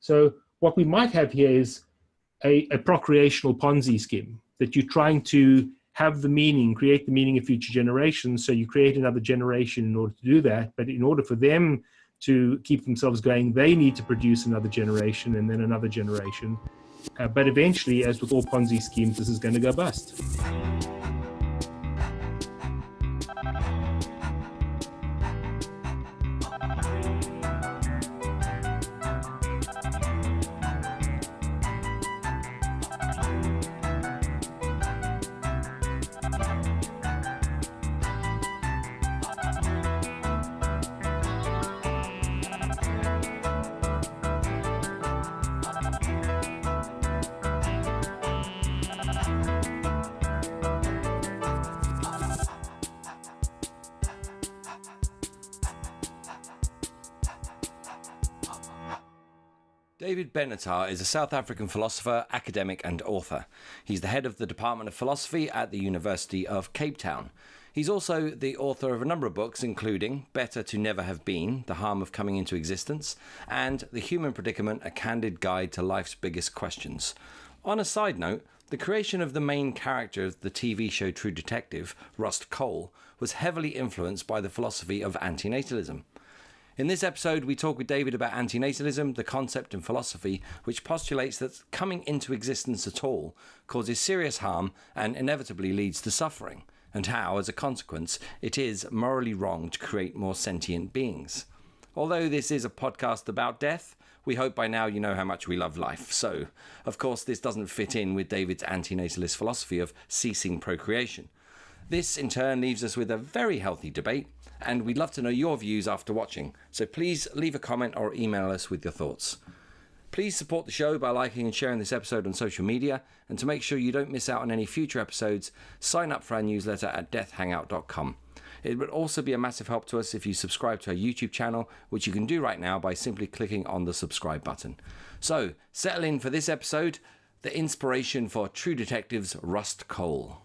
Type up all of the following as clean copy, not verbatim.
So what we might have here is a procreational Ponzi scheme, that you're trying to have the meaning, create the meaning of future generations. So you create another generation in order to do that. But in order for them to keep themselves going, they need to produce another generation and then another generation. But eventually, as with all Ponzi schemes, this is going to go bust. David Benatar is a South African philosopher, academic and author. He's the head of the Department of Philosophy at the University of Cape Town. He's also the author of a number of books, including Better to Never Have Been, The Harm of Coming into Existence, and The Human Predicament, A Candid Guide to Life's Biggest Questions. On a side note, the creation of the main character of the TV show True Detective, Rust Cohle, was heavily influenced by the philosophy of anti-natalism. In this episode, we talk with David about anti-natalism, the concept and philosophy which postulates that coming into existence at all causes serious harm and inevitably leads to suffering, and how, as a consequence, it is morally wrong to create more sentient beings. Although this is a podcast about death, we hope by now you know how much we love life. So, of course, this doesn't fit in with David's anti-natalist philosophy of ceasing procreation. This, in turn, leaves us with a very healthy debate, and we'd love to know your views after watching. So please leave a comment or email us with your thoughts. Please support the show by liking and sharing this episode on social media, and to make sure you don't miss out on any future episodes, sign up for our newsletter at deathhangout.com. It would also be a massive help to us if you subscribe to our YouTube channel, which you can do right now by simply clicking on the subscribe button. So, settle in for this episode, the inspiration for True Detective's Rust Cohle.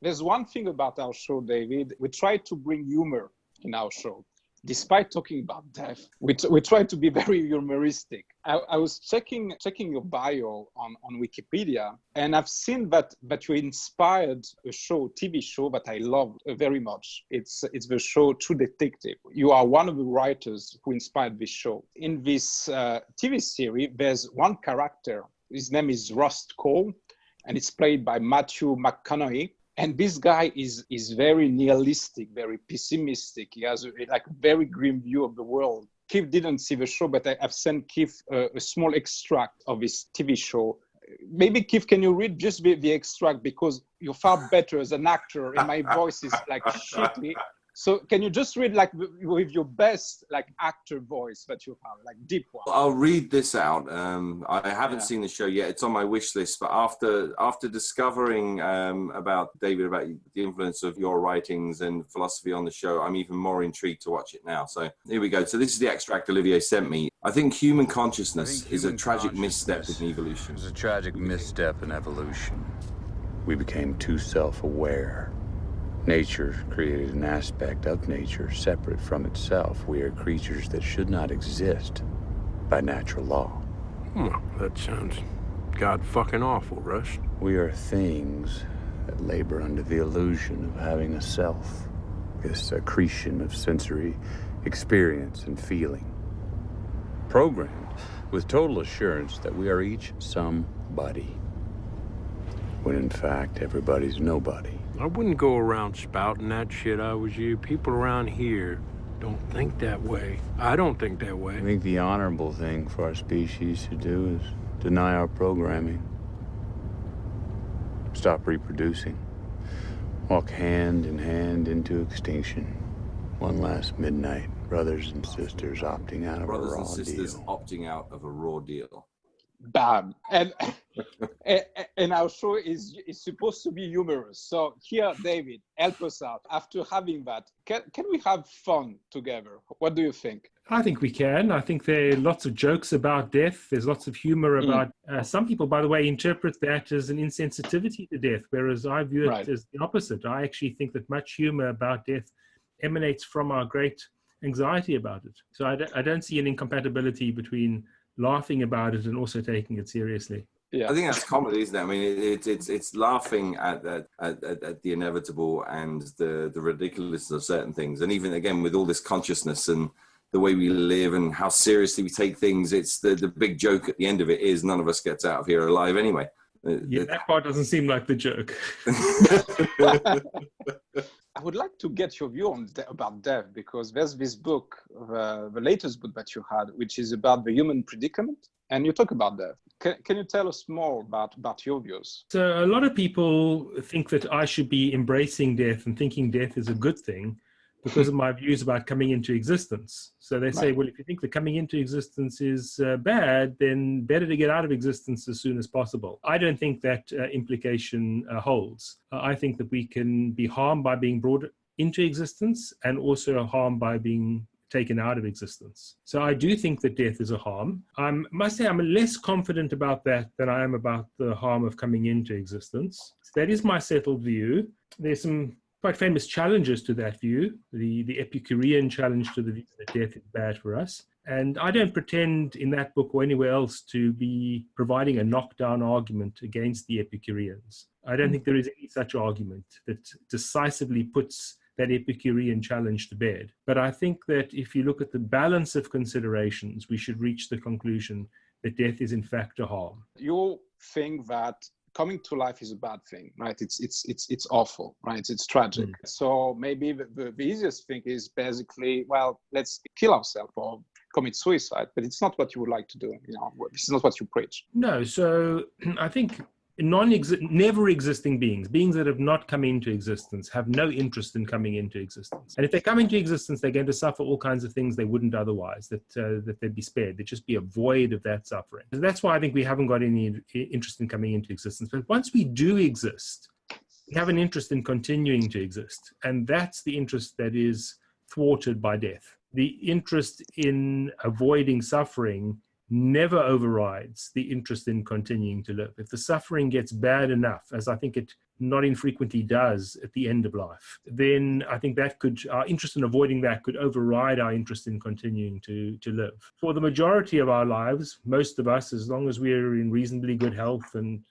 There's one thing about our show, David. We try to bring humor in our show. Despite talking about death, we try to be very humoristic. I was checking your bio on Wikipedia, and I've seen that you inspired a TV show that I loved very much. It's the show True Detective. You are one of the writers who inspired this show. In this TV series, there's one character. His name is Rust Cohle, and it's played by Matthew McConaughey. And this guy is very nihilistic, very pessimistic. He has a very grim view of the world. Keith didn't see the show, but I've sent Keith a small extract of his TV show. Maybe, Keith, can you read just the extract? Because you're far better as an actor, and my voice is shitty. So can you just read with your best actor voice that you have, deep one? I'll read this out. I haven't seen the show yet. It's on my wish list. But after discovering about David, about the influence of your writings and philosophy on the show, I'm even more intrigued to watch it now. So here we go. So this is the extract Olivier sent me. I think human consciousness is a tragic misstep in evolution. It's a tragic misstep in evolution. We became too self-aware. Nature created an aspect of nature separate from itself. We are creatures that should not exist by natural law. That sounds god-fucking awful, Russ. We are things that labor under the illusion of having a self, this accretion of sensory experience and feeling. Programmed with total assurance that we are each somebody, when in fact everybody's nobody. I wouldn't go around spouting that shit I was you. People around here don't think that way. I don't think that way. I think the honorable thing for our species to do is deny our programming. Stop reproducing. Walk hand in hand into extinction. One last midnight. Brothers and sisters opting out of a raw deal. Brothers and sisters opting out of a raw deal. Bam. And our show is supposed to be humorous. So here, David, help us out. After having that, can we have fun together? What do you think? I think we can. I think there are lots of jokes about death. There's lots of humor about... some people, by the way, interpret that as an insensitivity to death, whereas I view it as the opposite. I actually think that much humor about death emanates from our great anxiety about it. So I don't see an incompatibility between laughing about it and also taking it seriously. Yeah. I think that's comedy, isn't it? I mean, it's laughing at the inevitable and the ridiculousness of certain things, and even again with all this consciousness and the way we live and how seriously we take things. It's the big joke at the end of it is none of us gets out of here alive anyway. Yeah, that part doesn't seem like the joke. I would like to get your view on about death, because there's this book, the latest book that you had, which is about the human predicament, and you talk about death. Can you tell us more about your views? So a lot of people think that I should be embracing death and thinking death is a good thing because of my views about coming into existence. So they say, well, if you think that coming into existence is bad, then better to get out of existence as soon as possible. I don't think that implication holds. I think that we can be harmed by being brought into existence and also harmed by being taken out of existence. So I do think that death is a harm. I must say I'm less confident about that than I am about the harm of coming into existence. So that is my settled view. There's some quite famous challenges to that view, the Epicurean challenge to the view that death is bad for us. And I don't pretend in that book or anywhere else to be providing a knockdown argument against the Epicureans. I don't think there is any such argument that decisively puts that Epicurean challenge to bed. But I think that if you look at the balance of considerations, we should reach the conclusion that death is in fact a harm. You think that coming to life is a bad thing, right? It's awful, right? It's tragic. So maybe the easiest thing is basically, well, let's kill ourselves or commit suicide, but it's not what you would like to do. You know, this is not what you preach. No, so I think never existing beings that have not come into existence have no interest in coming into existence. And if they come into existence, they're going to suffer all kinds of things they wouldn't otherwise, that they'd be spared. There'd just be a void of that suffering. So that's why I think we haven't got any interest in coming into existence. But once we do exist, we have an interest in continuing to exist. And that's the interest that is thwarted by death. The interest in avoiding suffering never overrides the interest in continuing to live. If the suffering gets bad enough, as I think it not infrequently does at the end of life, then I think that our interest in avoiding that could override our interest in continuing to live. For the majority of our lives, most of us, as long as we're in reasonably good health and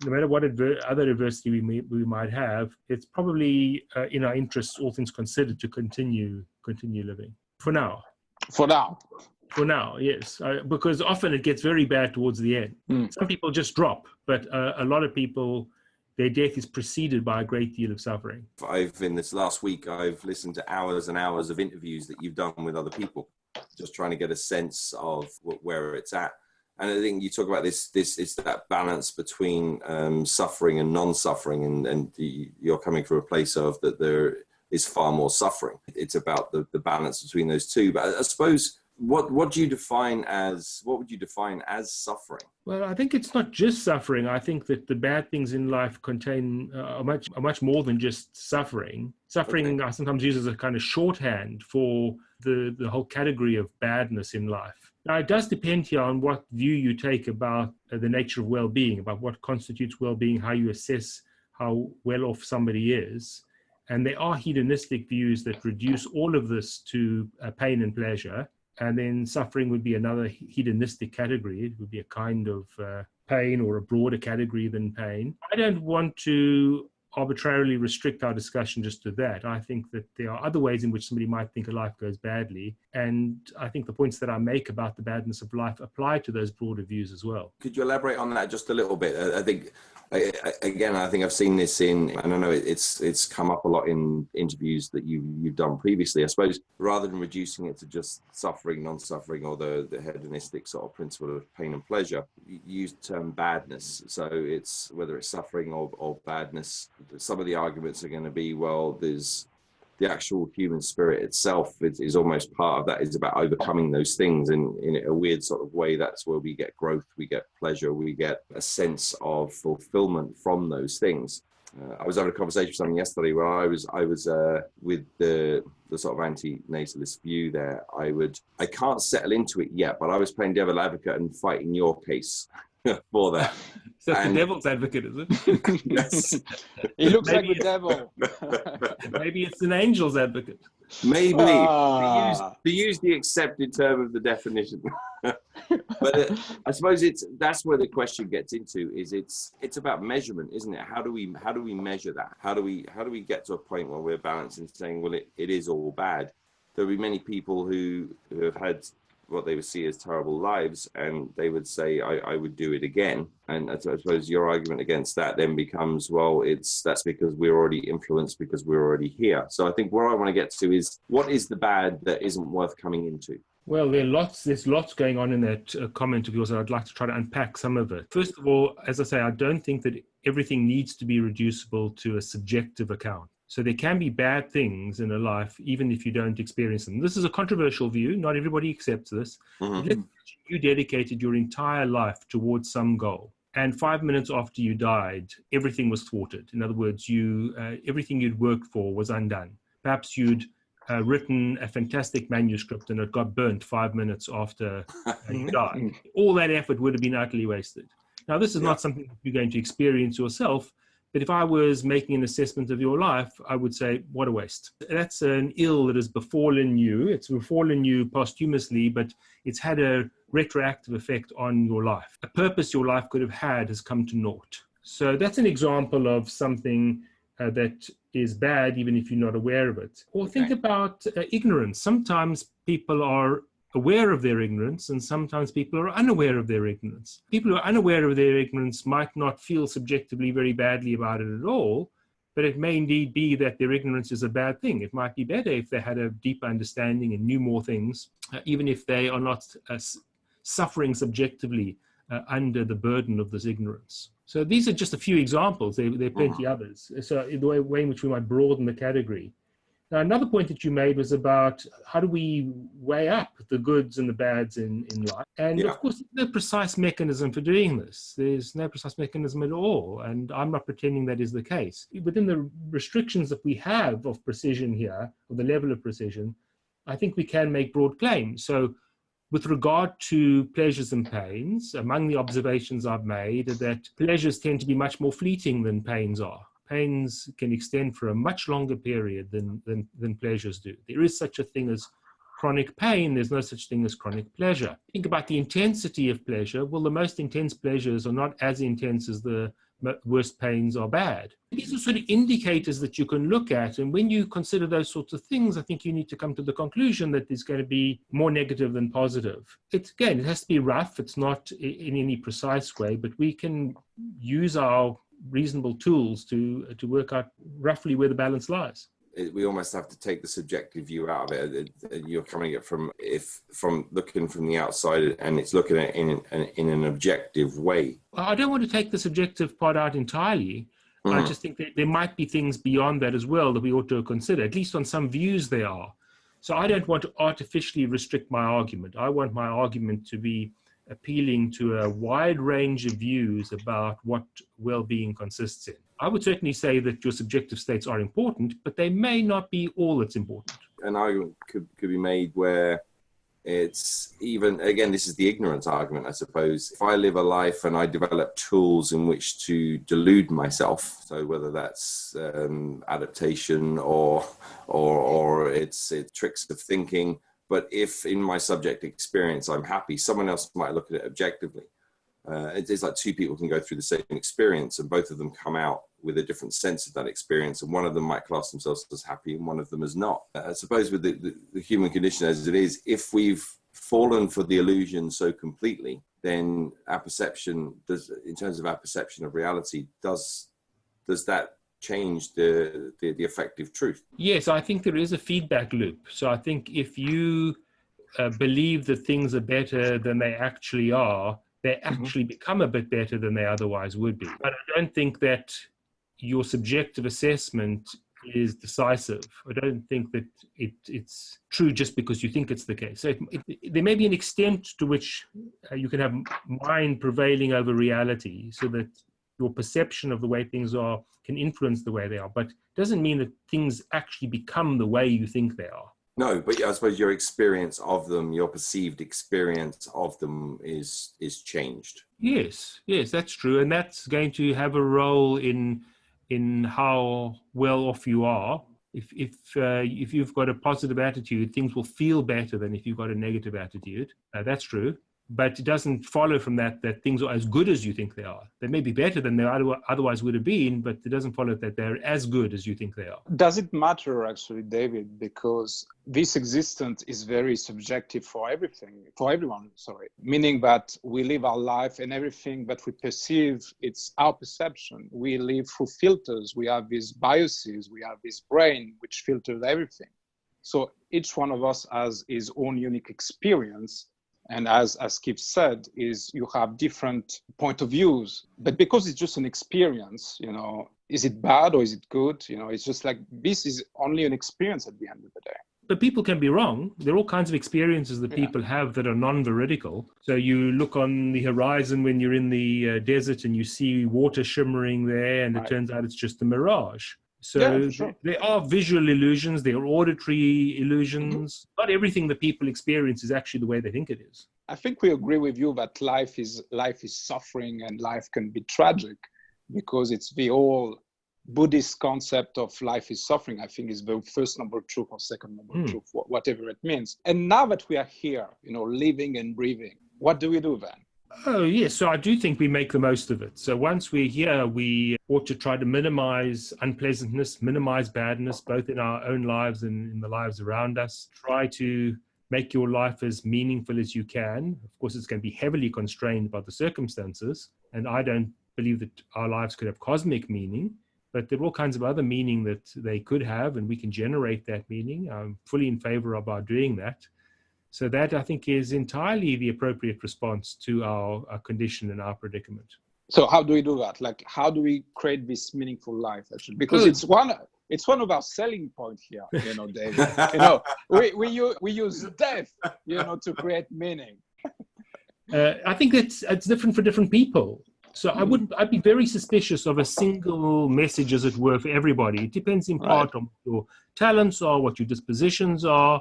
no matter what other adversity we might have, it's probably in our interests, all things considered, to continue living. For now. For now, yes, because often it gets very bad towards the end. Some people just drop, but a lot of people, their death is preceded by a great deal of suffering. In this last week, I've listened to hours and hours of interviews that you've done with other people, just trying to get a sense of where it's at. And I think you talk about this is that balance between suffering and non-suffering, and you're coming from a place of that there is far more suffering. It's about the balance between those two. But I suppose, what would you define as suffering? Well, I think it's not just suffering. I think that the bad things in life contain are much more than just suffering. Suffering I sometimes use as a kind of shorthand for the whole category of badness in life. Now, it does depend here on what view you take about the nature of well-being, about what constitutes well-being, how you assess how well off somebody is. And there are hedonistic views that reduce all of this to pain and pleasure. And then suffering would be another hedonistic category. It would be a kind of pain, or a broader category than pain. I don't want to arbitrarily restrict our discussion just to that. I think that there are other ways in which somebody might think a life goes badly. And I think the points that I make about the badness of life apply to those broader views as well. Could you elaborate on that just a little bit? I think I've seen this and I know it's come up a lot in interviews that you've done previously. I suppose rather than reducing it to just suffering, non-suffering, or the hedonistic sort of principle of pain and pleasure, you use the term badness. So it's whether it's suffering or badness. Some of the arguments are going to be, well, there's the actual human spirit itself is almost part of that, is about overcoming those things. And in a weird sort of way, that's where we get growth, we get pleasure, we get a sense of fulfillment from those things. I was having a conversation with someone yesterday where I was with the sort of anti-natalist view there. I can't settle into it yet, but I was playing devil advocate and fighting your case. for that. So that's the And- devil's advocate, is it? Yes. He looks Maybe like the devil. Maybe it's an angel's advocate. Maybe Ah. to use the accepted term of the definition. But I suppose that's where the question gets into. Is it's about measurement, isn't it? How do we measure that? How do we get to a point where we're balanced and saying, well, it is all bad? There'll be many people who have had what they would see as terrible lives, and they would say, I would do it again. And I suppose your argument against that then becomes, well, that's because we're already influenced, because we're already here. So I think where I want to get to is, what is the bad that isn't worth coming into? Well, there's lots going on in that comment of yours, and I'd like to try to unpack some of it. First of all, as I say, I don't think that everything needs to be reducible to a subjective account. So there can be bad things in a life, even if you don't experience them. This is a controversial view. Not everybody accepts this. Mm-hmm. Let's say you dedicated your entire life towards some goal, and 5 minutes after you died, everything was thwarted. In other words, everything you'd worked for was undone. Perhaps you'd written a fantastic manuscript and it got burnt 5 minutes after you died. All that effort would have been utterly wasted. Now, this is not something that you're going to experience yourself, but if I was making an assessment of your life, I would say, what a waste. That's an ill that has befallen you. It's befallen you posthumously, but it's had a retroactive effect on your life. A purpose your life could have had has come to naught. So that's an example of something that is bad, even if you're not aware of it. Or think about ignorance. Sometimes people are aware of their ignorance, and sometimes people are unaware of their ignorance. People who are unaware of their ignorance might not feel subjectively very badly about it at all, but it may indeed be that their ignorance is a bad thing. It might be better if they had a deeper understanding and knew more things, even if they are not suffering subjectively under the burden of this ignorance. So these are just a few examples. There are plenty others. So the way in which we might broaden the category. Now, another point that you made was about how do we weigh up the goods and the bads in life? And of course, there's no precise mechanism for doing this. There's no precise mechanism at all. And I'm not pretending that is the case. Within the restrictions that we have of precision here, or the level of precision, I think we can make broad claims. So with regard to pleasures and pains, among the observations I've made are that pleasures tend to be much more fleeting than pains are. Pains can extend for a much longer period than pleasures do. There is such a thing as chronic pain. There's no such thing as chronic pleasure. Think about the intensity of pleasure. Well, the most intense pleasures are not as intense as the worst pains are bad. These are sort of indicators that you can look at. And when you consider those sorts of things, I think you need to come to the conclusion that there's going to be more negative than positive. It has to be rough. It's not in any precise way, but we can use our reasonable tools to work out roughly where the balance lies. We almost have to take the subjective view out of it. You're coming at from looking from the outside, and it's looking at it in an objective way. I don't want to take the subjective part out entirely. I just think that there might be things beyond that as well that we ought to consider. At least on some views there are. So I don't want to artificially restrict my argument. I want my argument to be appealing to a wide range of views about what well-being consists in. I would certainly say that your subjective states are important, but they may not be all that's important. An argument could be made where it's even, again, this is the ignorance argument, I suppose. If I live a life and I develop tools in which to delude myself, so whether that's adaptation or it's tricks of thinking, but if in my subject experience I'm happy, someone else might look at it objectively. It's like two people can go through the same experience and both of them come out with a different sense of that experience, and one of them might class themselves as happy and one of them as not. I suppose with the human condition as it is, if we've fallen for the illusion so completely, then our perception, in terms of our perception of reality, does that change the effective truth? Yes, I think there is a feedback loop. So I think if you believe that things are better than they actually are, they actually become a bit better than they otherwise would be. But I don't think that your subjective assessment is decisive. I don't think that it's true just because you think it's the case. So there may be an extent to which you can have mind prevailing over reality, so that your perception of the way things are can influence the way they are, but it doesn't mean that things actually become the way you think they are. No, but I suppose your experience of them, your perceived experience of them is changed. Yes, yes, that's true, and that's going to have a role in how well off you are. If you've got a positive attitude, things will feel better than if you've got a negative attitude. That's true, but it doesn't follow from that things are as good as you think they are. They may be better than they otherwise would have been, but it doesn't follow that they're as good as you think they are. Does it matter, actually, David? Because this existence is very subjective for everyone, meaning that we live our life and everything that we perceive, it's our perception. We live through filters. We have these biases. We have this brain which filters everything. So each one of us has his own unique experience. And as Keith said, is you have different point of views, but because it's just an experience, is it bad or is it good? It's just like, this is only an experience at the end of the day. But people can be wrong. There are all kinds of experiences that people have that are non-veridical. So you look on the horizon when you're in the desert and you see water shimmering there, and it turns out it's just a mirage. So there are visual illusions, there are auditory illusions. Not everything that people experience is actually the way they think it is. I think we agree with you that life is suffering and life can be tragic, because it's the whole Buddhist concept of life is suffering, I think, is the first noble truth or second noble truth, whatever it means. And now that we are here, living and breathing, what do we do then? Oh, yes. So I do think we make the most of it. So once we're here, we ought to try to minimize unpleasantness, minimize badness, both in our own lives and in the lives around us. Try to make your life as meaningful as you can. Of course, it's going to be heavily constrained by the circumstances. And I don't believe that our lives could have cosmic meaning, but there are all kinds of other meaning that they could have, and we can generate that meaning. I'm fully in favor of our doing that. So that, I think, is entirely the appropriate response to our condition and our predicament. So how do we do that? Like, how do we create this meaningful life, actually? Because it's one of our selling points here, David. We use death, to create meaning. I think it's different for different people. So I'd be very suspicious of a single message, as it were, for everybody. It depends in part on what your talents are, what your dispositions are.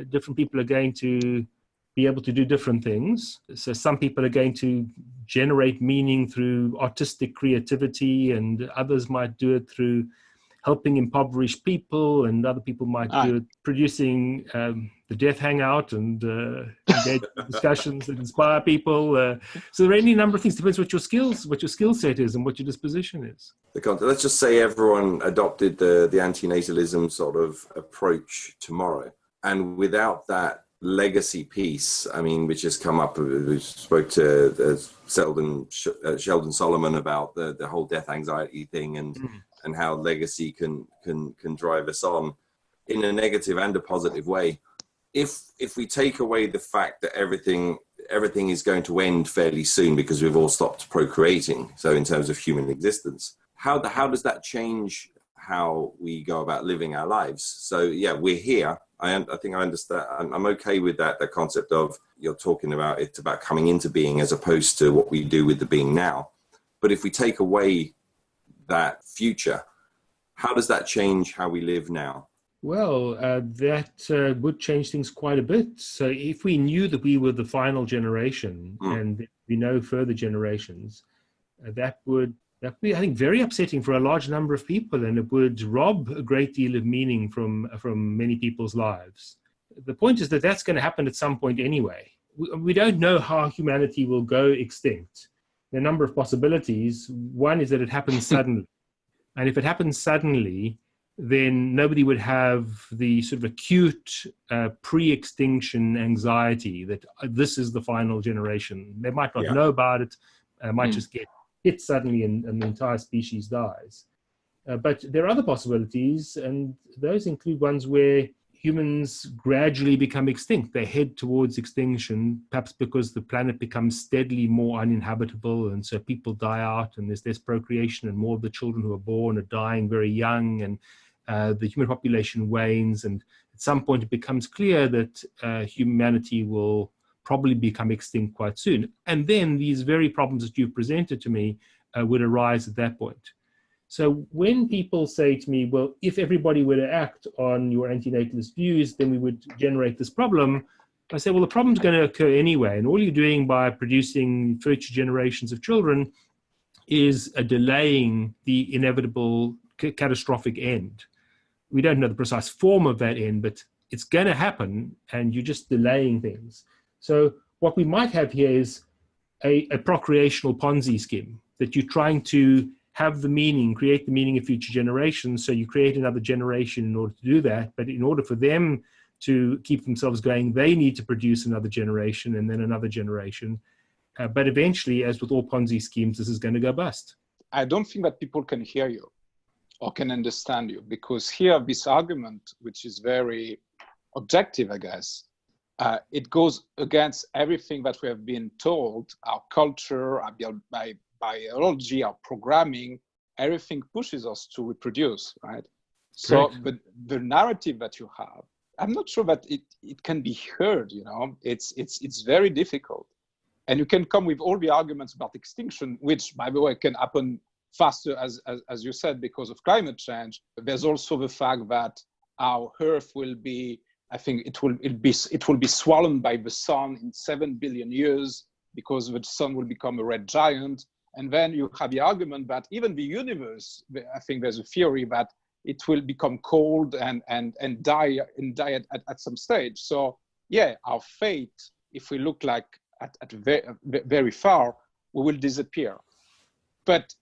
Different people are going to be able to do different things. So some people are going to generate meaning through artistic creativity, and others might do it through helping impoverished people, and other people might do it producing the Death Hangout and engage in discussions that inspire people. So there are any number of things. It depends what your skill set is and what your disposition is. Let's just say everyone adopted the anti-natalism sort of approach tomorrow. And without that legacy piece, which has come up, we spoke to Sheldon Solomon about the whole death anxiety thing, and how legacy can drive us on in a negative and a positive way. If we take away the fact that everything is going to end fairly soon because we've all stopped procreating, so in terms of human existence, how does that change how we go about living our lives? So we're here. I think I understand. I'm okay with that. The concept of, you're talking about, it's about coming into being as opposed to what we do with the being now. But if we take away that future, how does that change how we live now? Well, that would change things quite a bit. So if we knew that we were the final generation and we know further generations, that would be, I think, very upsetting for a large number of people, and it would rob a great deal of meaning from many people's lives. The point is that that's going to happen at some point anyway. We don't know how humanity will go extinct. There are a number of possibilities. One is that it happens suddenly. And if it happens suddenly, then nobody would have the sort of acute pre-extinction anxiety that this is the final generation. They might not know about it, might just get hit suddenly and the entire species dies. But there are other possibilities, and those include ones where humans gradually become extinct. They head towards extinction, perhaps because the planet becomes steadily more uninhabitable, and so people die out, and there's less procreation, and more of the children who are born are dying very young, and the human population wanes, and at some point it becomes clear that humanity will probably become extinct quite soon. And then these very problems that you've presented to me would arise at that point. So when people say to me, well, if everybody were to act on your anti-natalist views, then we would generate this problem. I say, well, the problem's going to occur anyway. And all you're doing by producing future generations of children is delaying the inevitable catastrophic end. We don't know the precise form of that end, but it's going to happen, and you're just delaying things. So what we might have here is a procreational Ponzi scheme, that you're trying to have the meaning, create the meaning of future generations. So you create another generation in order to do that. But in order for them to keep themselves going, they need to produce another generation and then another generation. But eventually, as with all Ponzi schemes, this is going to go bust. I don't think that people can hear you or can understand you, because here, this argument, which is very objective, I guess, it goes against everything that we have been told, our culture, our biology, our programming, everything pushes us to reproduce, right? So, but the narrative that you have, I'm not sure that it can be heard, you know, it's very difficult. And you can come with all the arguments about extinction, which, by the way, can happen faster, as you said, because of climate change. There's also the fact that our Earth will be, I think it will be swallowed by the sun in 7 billion years, because the sun will become a red giant. And then you have the argument that even the universe, I think there's a theory that it will become cold and die at some stage. So yeah, our fate, if we look like at very far, we will disappear. But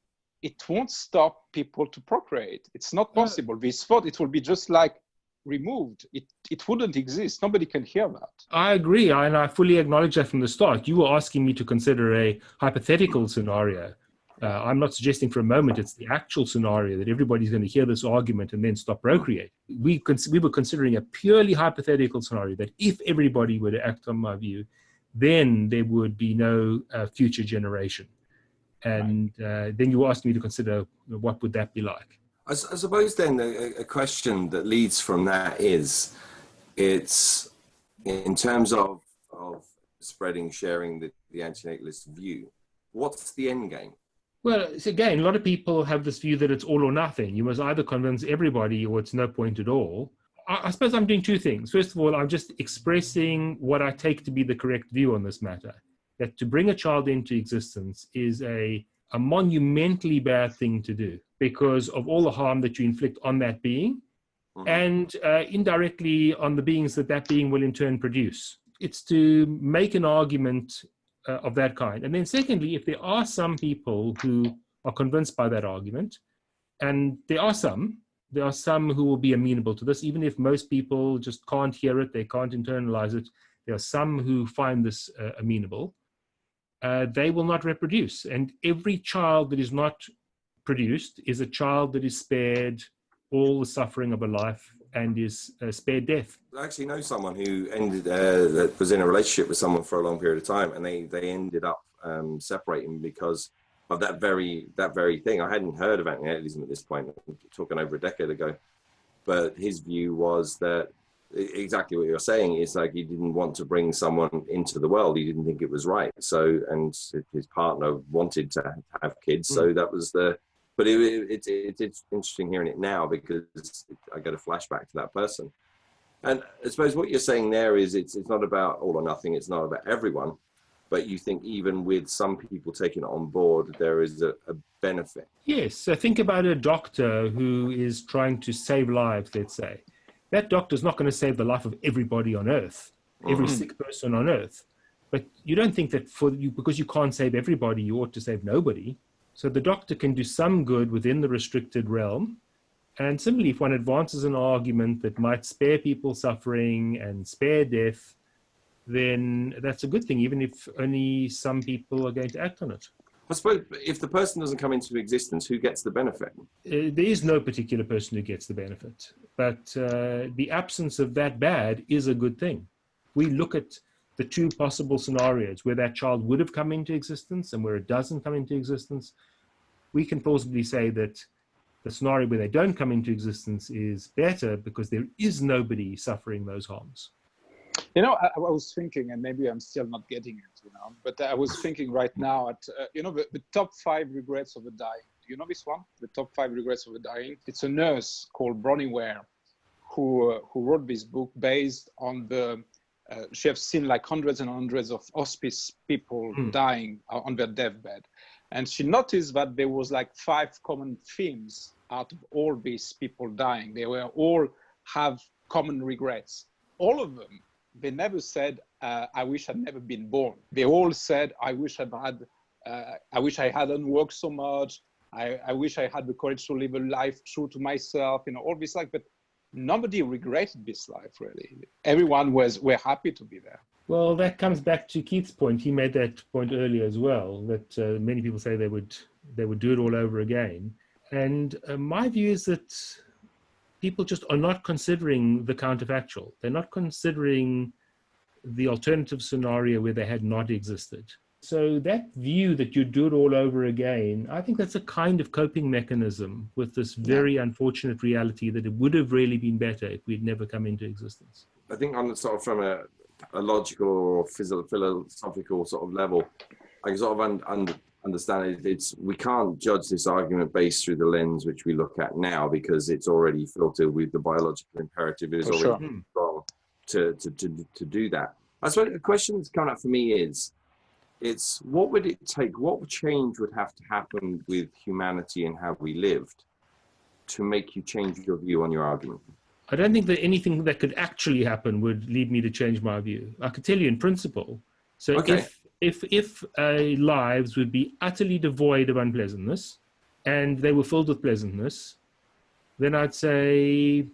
it won't stop people to procreate. It's not possible. This thought, it will be just like removed. It wouldn't exist. Nobody can hear that. I agree, and I fully acknowledge that from the start. You were asking me to consider a hypothetical scenario. I'm not suggesting for a moment it's the actual scenario that everybody's going to hear this argument and then stop procreating. We were considering a purely hypothetical scenario that if everybody were to act on my view, then there would be no future generation. And then you asked me to consider what would that be like. I suppose then a question that leads from that is, it's in terms of spreading, sharing the anti-natalist view, what's the end game? Well, it's, again, a lot of people have this view that it's all or nothing. You must either convince everybody or it's no point at all. I suppose I'm doing two things. First of all, I'm just expressing what I take to be the correct view on this matter, that to bring a child into existence is a monumentally bad thing to do because of all the harm that you inflict on that being and indirectly on the beings that being will in turn produce. It's to make an argument of that kind. And then secondly, if there are some people who are convinced by that argument, and there are some who will be amenable to this, even if most people just can't hear it, they can't internalize it. There are some who find this amenable. They will not reproduce. And every child that is not produced is a child that is spared all the suffering of a life and is spared death. I actually know someone who that was in a relationship with someone for a long period of time, and they ended up separating because of that very thing. I hadn't heard of anti-natalism at this point, talking over a decade ago. But his view was that exactly what you're saying is like he didn't want to bring someone into the world. He didn't think it was right. So, and his partner wanted to have kids. So that was the, but it's interesting hearing it now because I get a flashback to that person. And I suppose what you're saying there is it's not about all or nothing. It's not about everyone. But you think even with some people taking it on board, there is a benefit. Yes. So think about a doctor who is trying to save lives, let's say. That doctor is not going to save the life of everybody on earth, every sick person on earth. But you don't think that because you can't save everybody, you ought to save nobody. So the doctor can do some good within the restricted realm. And similarly, if one advances an argument that might spare people suffering and spare death, then that's a good thing, even if only some people are going to act on it. I suppose if the person doesn't come into existence, who gets the benefit? There is no particular person who gets the benefit, but the absence of that bad is a good thing. We look at the two possible scenarios where that child would have come into existence and where it doesn't come into existence. We can plausibly say that the scenario where they don't come into existence is better because there is nobody suffering those harms. You know, I was thinking, and maybe I'm still not getting it, you know, but I was thinking right now at, you know, the top 5 regrets of a dying You know this one, the top 5 regrets of the dying? It's a nurse called Bronnie Ware who wrote this book based on the, she has seen like hundreds and hundreds of hospice people dying on their deathbed. And she noticed that there was like 5 common themes out of all these people dying. They were all have common regrets. All of them, they never said, I wish I'd never been born. They all said, I wish I hadn't worked so much. I wish I had the courage to live a life true to myself, you know, all this like, but nobody regretted this life really. Everyone were happy to be there. Well, that comes back to Keith's point. He made that point earlier as well, that many people say they would do it all over again. And my view is that people just are not considering the counterfactual. They're not considering the alternative scenario where they had not existed. So that view that you do it all over again, I think that's a kind of coping mechanism with this very unfortunate reality that it would have really been better if we'd never come into existence. I think on the sort of from a logical or philosophical sort of level, I can sort of understand it. We can't judge this argument based through the lens which we look at now, because it's already filtered with the biological imperative. It is already strong to do that. I suppose the question that's coming up for me is, it's what would it take, what change would have to happen with humanity and how we lived to make you change your view on your argument? I don't think that anything that could actually happen would lead me to change my view. I could tell you in principle. So if lives would be utterly devoid of unpleasantness and they were filled with pleasantness, then I'd say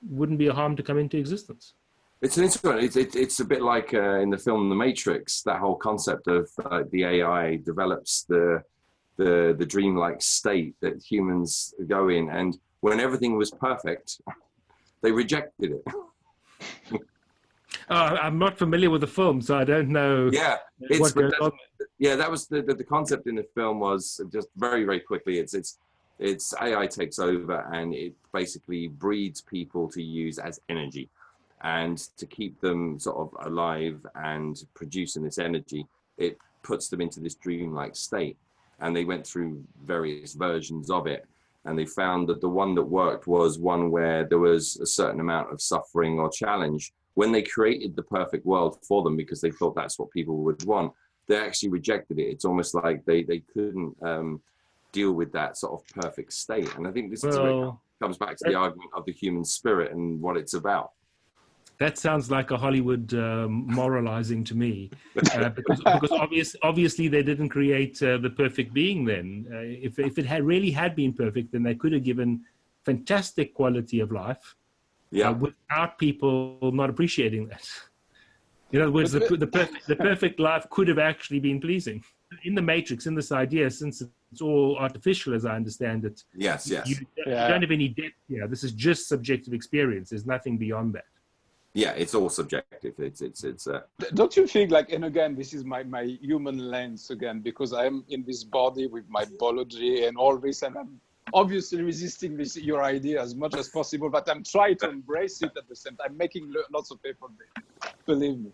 wouldn't be a harm to come into existence. It's an interesting. It's a bit like in the film The Matrix. That whole concept of the AI develops the dreamlike state that humans go in, and when everything was perfect, they rejected it. I'm not familiar with the film, so I don't know. Yeah, what goes on. Yeah, that was the concept in the film. Was just very, very quickly. It's AI takes over, and it basically breeds people to use as energy. And to keep them sort of alive and producing this energy, it puts them into this dreamlike state. And they went through various versions of it. And they found that the one that worked was one where there was a certain amount of suffering or challenge. When they created the perfect world for them, because they thought that's what people would want, they actually rejected it. It's almost like they couldn't deal with that sort of perfect state. And I think this is where it comes back to the argument of the human spirit and what it's about. That sounds like a Hollywood moralizing to me, because obviously they didn't create the perfect being then. If it had really had been perfect, then they could have given fantastic quality of life without people not appreciating that. In other words, the perfect life could have actually been pleasing. In the Matrix, in this idea, since it's all artificial, as I understand it, you don't have any depth here. This is just subjective experience. There's nothing beyond that. Yeah, it's all subjective. It's Don't you think, like, and again, this is my human lens again, because I'm in this body with my biology and all this, and I'm obviously resisting your idea as much as possible, but I'm trying to embrace it at the same time, making lots of effort, believe me.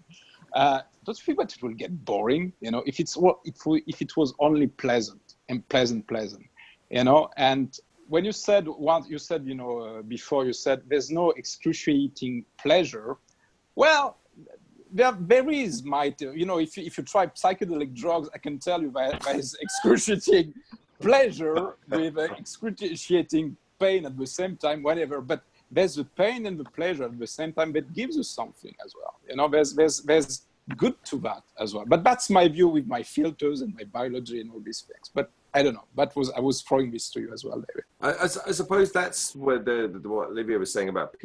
Don't you think that it will get boring, you know, if it was only pleasant, you know? And when you said you know, before you said there's no excruciating pleasure. Well, there is, you know, if you try psychedelic drugs, I can tell you that there is excruciating pleasure with excruciating pain at the same time, whatever. But there's the pain and the pleasure at the same time that gives you something as well. You know, there's good to that as well. But that's my view with my filters and my biology and all these things. But I don't know. I was throwing this to you as well, David. I suppose that's where what Olivia was saying about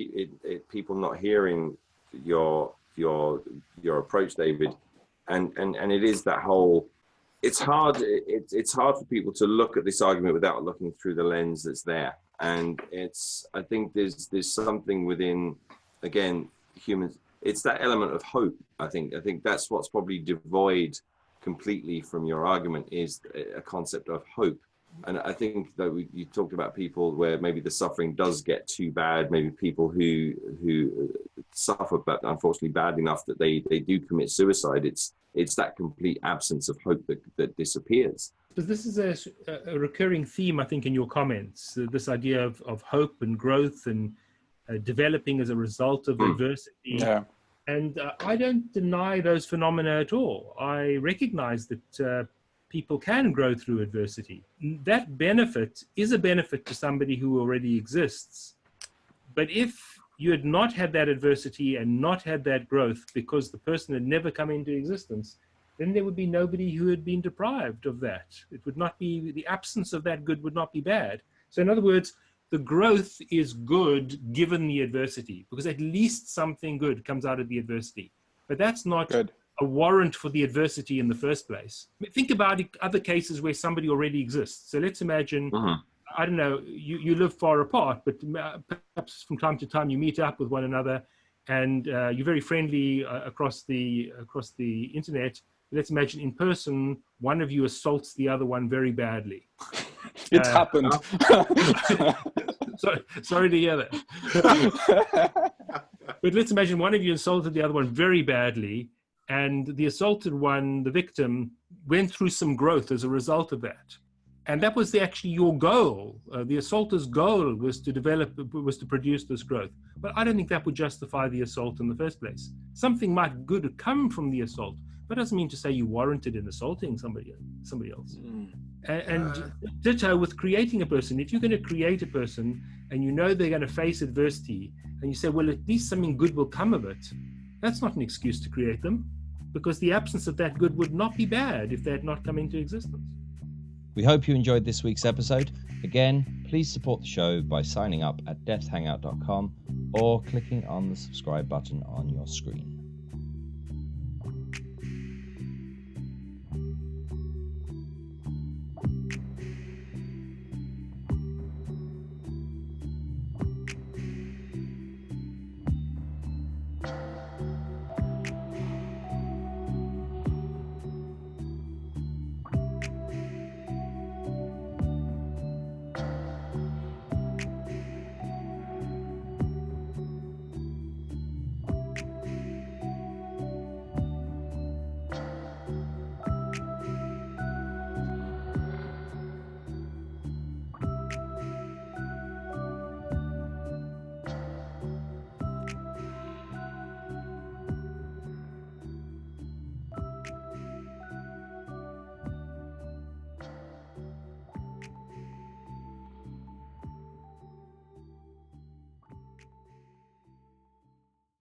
people not hearing your approach, David, and it is that whole. It's hard. It's hard for people to look at this argument without looking through the lens that's there, and I think there's something within, again, humans. It's that element of hope. I think that's what's probably devoid completely from your argument, is a concept of hope. And I think that you talked about people where maybe the suffering does get too bad, maybe people who suffer, but unfortunately bad enough that they do commit suicide. It's that complete absence of hope that disappears. But this is a recurring theme, I think, in your comments, this idea of hope and growth and developing as a result of adversity. Yeah. And I don't deny those phenomena at all. I recognize that people can grow through adversity. That benefit is a benefit to somebody who already exists. But if you had not had that adversity and not had that growth because the person had never come into existence, then there would be nobody who had been deprived of that. It would not be, the absence of that good would not be bad. So in other words, the growth is good given the adversity, because at least something good comes out of the adversity. But that's not good. A warrant for the adversity in the first place. Think about other cases where somebody already exists. So let's imagine, I don't know, you live far apart, but perhaps from time to time you meet up with one another and you're very friendly across the internet. Let's imagine in person, one of you assaults the other one very badly. It happened. Sorry to hear that. But let's imagine one of you assaulted the other one very badly, and the assaulted one, the victim, went through some growth as a result of that. And that was actually your goal. The assaulter's goal was to produce this growth. But I don't think that would justify the assault in the first place. Something might good come from the assault, but it doesn't mean to say you warranted in assaulting somebody else. And ditto with creating a person. If you're going to create a person and you know they're going to face adversity, and you say, well, at least something good will come of it, that's not an excuse to create them, because the absence of that good would not be bad if they had not come into existence. We hope you enjoyed this week's episode. Again, please support the show by signing up at depthhangout.com or clicking on the subscribe button on your screen.